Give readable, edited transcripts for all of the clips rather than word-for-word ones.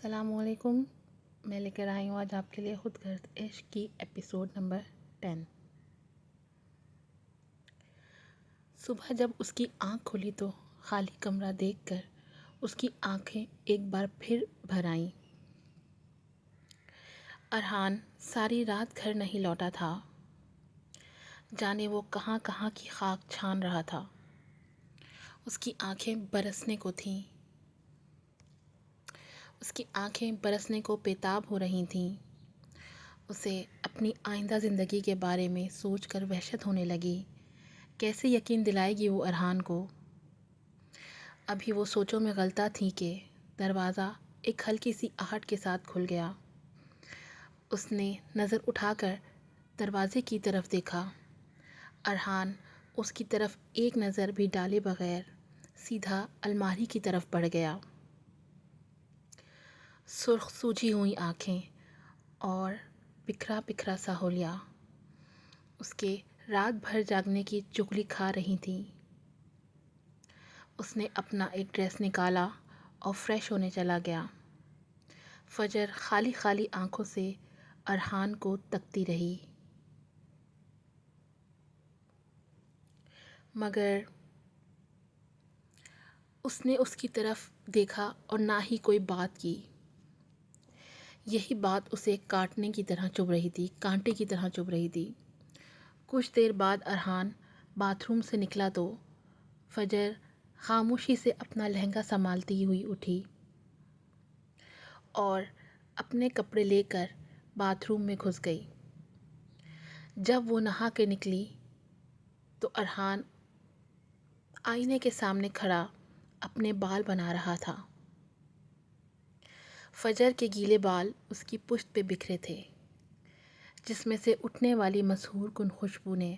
السلام علیکم. میں لے کر آئی ہوں آج آپ کے لیے خود غرض عشق کی ایپیسوڈ نمبر 10. صبح جب اس کی آنکھ کھلی تو خالی کمرہ دیکھ کر اس کی آنکھیں ایک بار پھر بھر آئیں. ارحان ساری رات گھر نہیں لوٹا تھا. جانے وہ کہاں کہاں کی خاک چھان رہا تھا. اس کی آنکھیں برسنے کو تھیں. اس کی آنکھیں برسنے کو بےتاب ہو رہی تھیں. اسے اپنی آئندہ زندگی کے بارے میں سوچ کر وحشت ہونے لگی. کیسے یقین دلائے گی وہ ارحان کو؟ ابھی وہ سوچوں میں غلطہ تھی کہ دروازہ ایک ہلکی سی آہٹ کے ساتھ کھل گیا. اس نے نظر اٹھا کر دروازے کی طرف دیکھا. ارحان اس کی طرف ایک نظر بھی ڈالے بغیر سیدھا الماری کی طرف بڑھ گیا. سرخ سوجھی ہوئی آنکھیں اور بکھرا بکھرا سا حولیہ اس کے رات بھر جاگنے کی چغلی کھا رہی تھیں. اس نے اپنا ایک ڈریس نکالا اور فریش ہونے چلا گیا. فجر خالی خالی آنکھوں سے ارحان کو تکتی رہی. مگر اس نے اس کی طرف دیکھا اور نہ ہی کوئی بات کی. یہی بات اسے کاٹنے کی طرح چبھ رہی تھی، کانٹے کی طرح چبھ رہی تھی. کچھ دیر بعد ارحان باتھ روم سے نکلا تو فجر خاموشی سے اپنا لہنگا سنبھالتی ہوئی اٹھی اور اپنے کپڑے لے کر باتھ روم میں گھس گئی. جب وہ نہا کے نکلی تو ارحان آئینے کے سامنے کھڑا اپنے بال بنا رہا تھا. فجر کے گیلے بال اس کی پشت پہ بکھرے تھے، جس میں سے اٹھنے والی مسحور کن خوشبو نے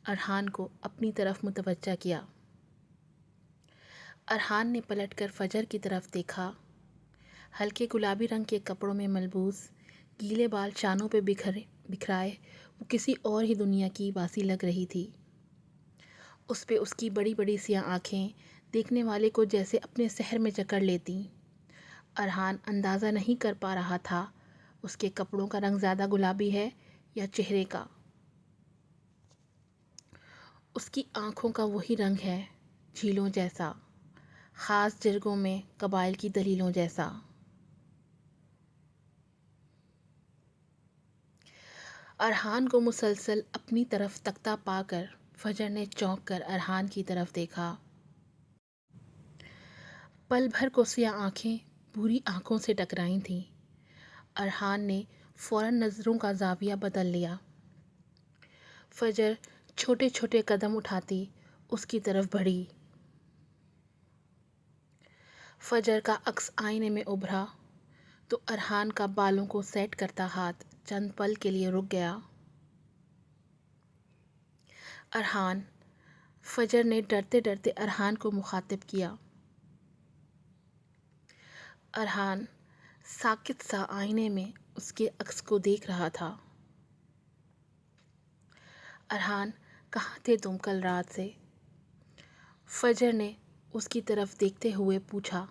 ارحان کو اپنی طرف متوجہ کیا. ارحان نے پلٹ کر فجر کی طرف دیکھا. ہلکے گلابی رنگ کے کپڑوں میں ملبوس، گیلے بال شانوں پہ بکھرائے وہ کسی اور ہی دنیا کی باسی لگ رہی تھی. اس پہ اس کی بڑی بڑی سیاہ آنکھیں دیکھنے والے کو جیسے اپنے سحر میں جکڑ لیتی. ارحان اندازہ نہیں کر پا رہا تھا اس کے کپڑوں کا رنگ زیادہ گلابی ہے یا چہرے کا. اس کی آنکھوں کا وہی رنگ ہے، جھیلوں جیسا، خاص جرگوں میں قبائل کی دلیلوں جیسا. ارحان کو مسلسل اپنی طرف تکتا پا کر فجر نے چونک کر ارحان کی طرف دیکھا. پل بھر کو سیاہ آنکھیں بری آنکھوں سے ٹکرائی تھیں. ارحان نے فوراً نظروں کا زاویہ بدل لیا. فجر چھوٹے چھوٹے قدم اٹھاتی اس کی طرف بڑھی. فجر کا عکس آئینے میں ابھرا تو ارحان کا بالوں کو سیٹ کرتا ہاتھ چند پل کے لیے رک گیا. ارحان، فجر نے ڈرتے ڈرتے ارحان کو مخاطب کیا. ارحان ساکت سا آئینے میں اس کے عکس کو دیکھ رہا تھا. ارحان، کہاں تھے تم کل رات سے؟ فجر نے اس کی طرف دیکھتے ہوئے پوچھا.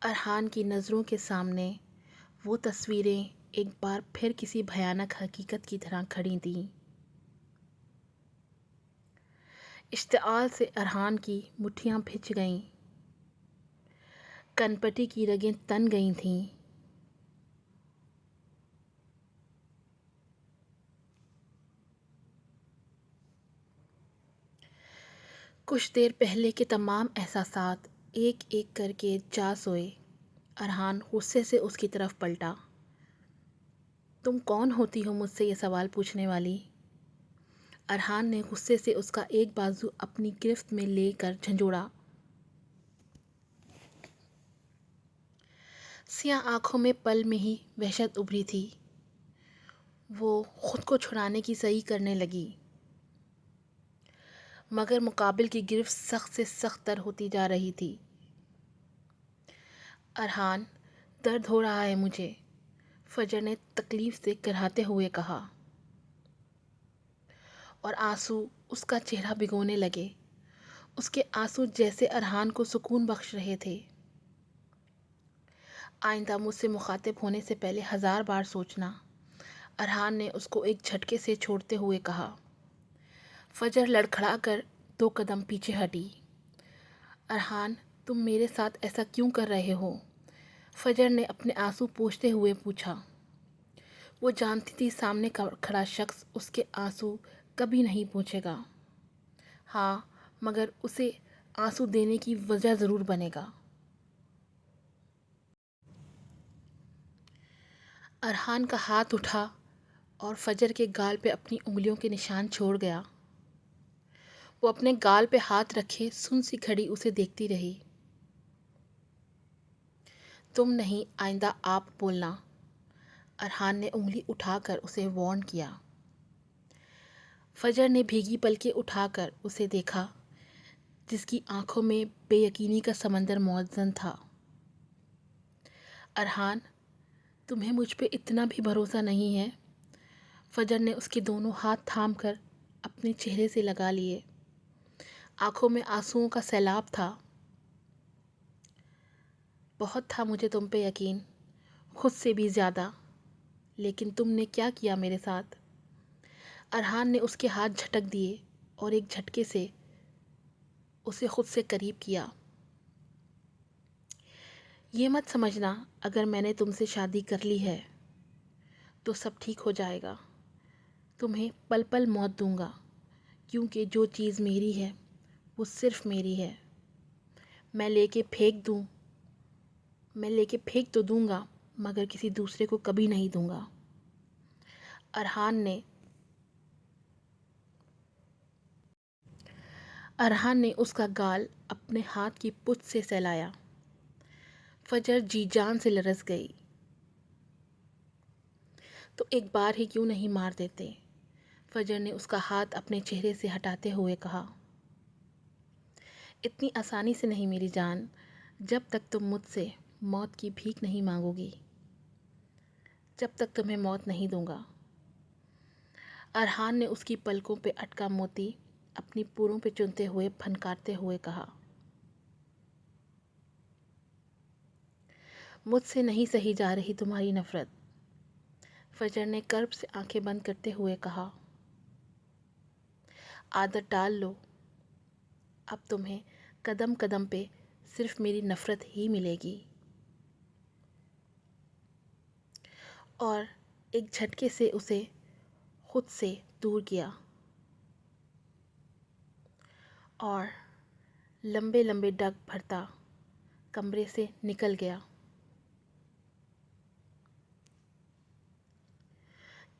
ارحان کی نظروں کے سامنے وہ تصویریں ایک بار پھر کسی بھیانک حقیقت کی طرح کھڑی تھیں. اشتعال سے ارحان کی مٹھیاں بھیج گئیں، کنپٹی کی رگیں تن گئی تھیں. کچھ دیر پہلے کے تمام احساسات ایک ایک کر کے جا سوئے. ارحان غصے سے اس کی طرف پلٹا. تم کون ہوتی ہو مجھ سے یہ سوال پوچھنے والی؟ ارحان نے غصے سے اس کا ایک بازو اپنی گرفت میں لے کر جھنجھوڑا. سیاہ آنکھوں میں پل میں ہی وحشت ابھری تھی. وہ خود کو چھڑانے کی صحیح کرنے لگی، مگر مقابل کی گرفت سخت سے سخت تر ہوتی جا رہی تھی. ارحان، درد ہو رہا ہے مجھے، فجر نے تکلیف سے کراہتے ہوئے کہا، اور آنسو اس کا چہرہ بھگونے لگے. اس کے آنسو جیسے ارحان کو سکون بخش رہے تھے۔ آئندہ مجھ سے مخاطب ہونے سے پہلے 1000 بار سوچنا، ارحان نے اس کو ایک جھٹکے سے چھوڑتے ہوئے کہا۔ فجر لڑکھڑا کر 2 قدم پیچھے ہٹی۔ ارحان، تم میرے ساتھ ایسا کیوں کر رہے ہو؟ فجر نے اپنے آنسو پوچھتے ہوئے پوچھا۔ وہ جانتی تھی سامنے کھڑا شخص اس کے آنسو کبھی نہیں پوچھے گا۔ ہاں، مگر اسے آنسو دینے کی وجہ ضرور بنے گا۔ ارحان کا ہاتھ اٹھا اور فجر کے گال پہ اپنی انگلیوں کے نشان چھوڑ گیا۔ وہ اپنے گال پہ ہاتھ رکھے سن سی کھڑی اسے دیکھتی رہی۔ تم نہیں، آئندہ آپ بولنا، ارحان نے انگلی اٹھا کر اسے وارن کیا۔ فجر نے بھیگی پلکیں اٹھا کر اسے دیکھا، جس کی آنکھوں میں بے یقینی کا سمندر موزن تھا۔ ارحان، تمہیں مجھ پہ اتنا بھی بھروسہ نہیں ہے؟ فجر نے اس کے دونوں ہاتھ تھام کر اپنے چہرے سے لگا لیے۔ آنکھوں میں آنسوؤں کا سیلاب تھا۔ بہت تھا مجھے تم پہ یقین، خود سے بھی زیادہ، لیکن تم نے کیا کیا میرے ساتھ؟ ارحان نے اس کے ہاتھ جھٹک دیے اور ایک جھٹکے سے اسے خود سے قریب کیا۔ یہ مت سمجھنا اگر میں نے تم سے شادی کر لی ہے تو سب ٹھیک ہو جائے گا۔ تمہیں پل پل موت دوں گا، کیونکہ جو چیز میری ہے وہ صرف میری ہے۔ میں لے کے پھینک تو دوں گا، مگر کسی دوسرے کو کبھی نہیں دوں گا۔ ارحان نے اس کا گال اپنے ہاتھ کی پشت سے سہلایا۔ فجر جی جان سے لرز گئی۔ تو ایک بار ہی کیوں نہیں مار دیتے؟ فجر نے اس کا ہاتھ اپنے چہرے سے ہٹاتے ہوئے کہا۔ اتنی آسانی سے نہیں میری جان، جب تک تم مجھ سے موت کی بھیک نہیں مانگو گی، جب تک تمہیں موت نہیں دوں گا۔ ارحان نے اس کی پلکوں پہ اٹکا موتی اپنی پوروں پہ چنتے ہوئے پھنکارتے ہوئے کہا۔ مجھ سے نہیں سہی جا رہی تمہاری نفرت، فجر نے کرب سے آنکھیں بند کرتے ہوئے کہا۔ عادت ڈال لو، اب تمہیں قدم قدم پہ صرف میری نفرت ہی ملے گی۔ اور ایک جھٹکے سے اسے خود سے دور کیا اور لمبے لمبے ڈگ بھرتا کمرے سے نکل گیا۔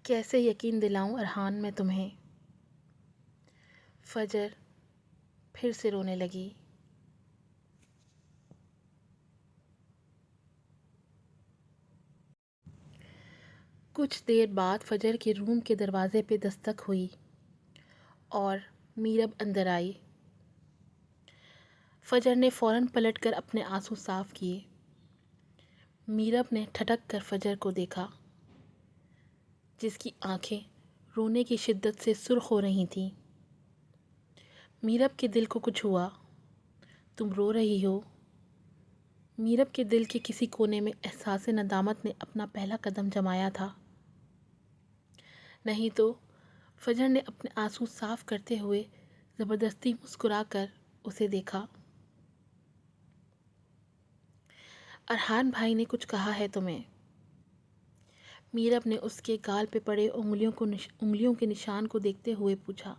کیسے یقین دلاؤں ارحان میں تمہیں؟ فجر پھر سے رونے لگی۔ کچھ دیر بعد فجر کے روم کے دروازے پہ دستک ہوئی اور میرب اندر آئی۔ فجر نے فوراً پلٹ کر اپنے آنسو صاف کیے۔ میرب نے ٹھٹک کر فجر کو دیکھا، جس کی آنکھیں رونے کی شدت سے سرخ ہو رہی تھیں۔ میرب کے دل کو کچھ ہوا۔ تم رو رہی ہو؟ میرب کے دل کے کسی کونے میں احساس ندامت نے اپنا پہلا قدم جمایا تھا۔ نہیں تو، فجر نے اپنے آنسو صاف کرتے ہوئے زبردستی مسکرا کر اسے دیکھا۔ ارحان بھائی نے کچھ کہا ہے تمہیں؟ میرب نے اس کے گال پہ پڑے انگلیوں کے نشان کو دیکھتے ہوئے پوچھا۔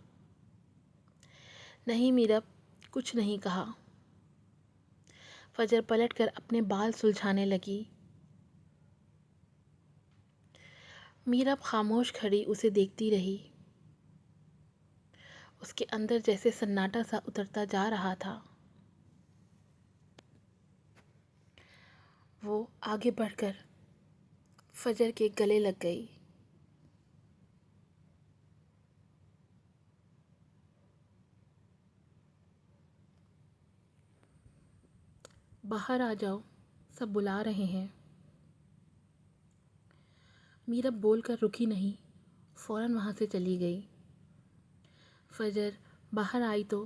نہیں میرب، کچھ نہیں کہا۔ فجر پلٹ کر اپنے بال سلجھانے لگی۔ میرب خاموش کھڑی اسے دیکھتی رہی۔ اس کے اندر جیسے سناٹا سا اترتا جا رہا تھا۔ وہ آگے بڑھ کر فجر کے گلے لگ گئی۔ باہر آ جاؤ، سب بلا رہے ہیں۔ میرب بول کر رکی نہیں، فوراً وہاں سے چلی گئی۔ فجر باہر آئی تو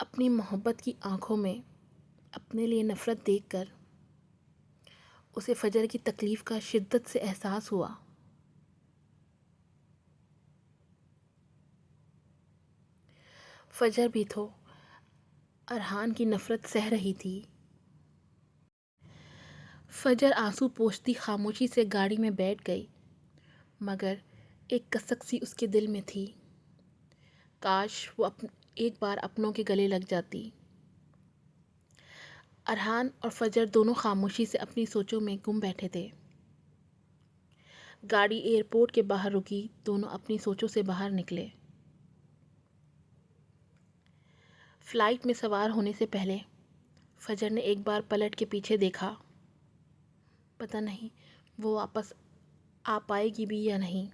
اپنی محبت کی آنکھوں میں اپنے لیے نفرت دیکھ کر اسے فجر کی تکلیف کا شدت سے احساس ہوا۔ فجر بھی تو ارحان کی نفرت سہ رہی تھی۔ فجر آنسو پوچھتی خاموشی سے گاڑی میں بیٹھ گئی، مگر ایک کسک سی اس کے دل میں تھی۔ کاش وہ ایک بار اپنوں کے گلے لگ جاتی۔ ارحان اور فجر دونوں خاموشی سے اپنی سوچوں میں گم بیٹھے تھے۔ گاڑی ایئرپورٹ کے باہر رکی، دونوں اپنی سوچوں سے باہر نکلے۔ فلائٹ میں سوار ہونے سے پہلے فجر نے ایک بار پلٹ کے پیچھے دیکھا، پتہ نہیں وہ واپس آ پائے گی بھی یا نہیں۔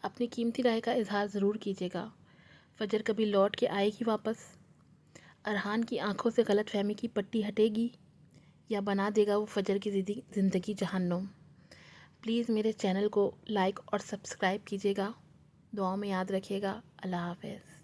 اپنی قیمتی رائے کا اظہار ضرور کیجیے گا۔ فجر کبھی لوٹ کے آئے گی واپس؟ ارحان کی آنکھوں سے غلط فہمی کی پٹی ہٹے گی یا بنا دے گا وہ فجر کی زندگی جہنم؟ پلیز میرے چینل کو لائک اور سبسکرائب کیجیے گا۔ دعاؤں میں یاد رکھیے گا۔ اللہ حافظ۔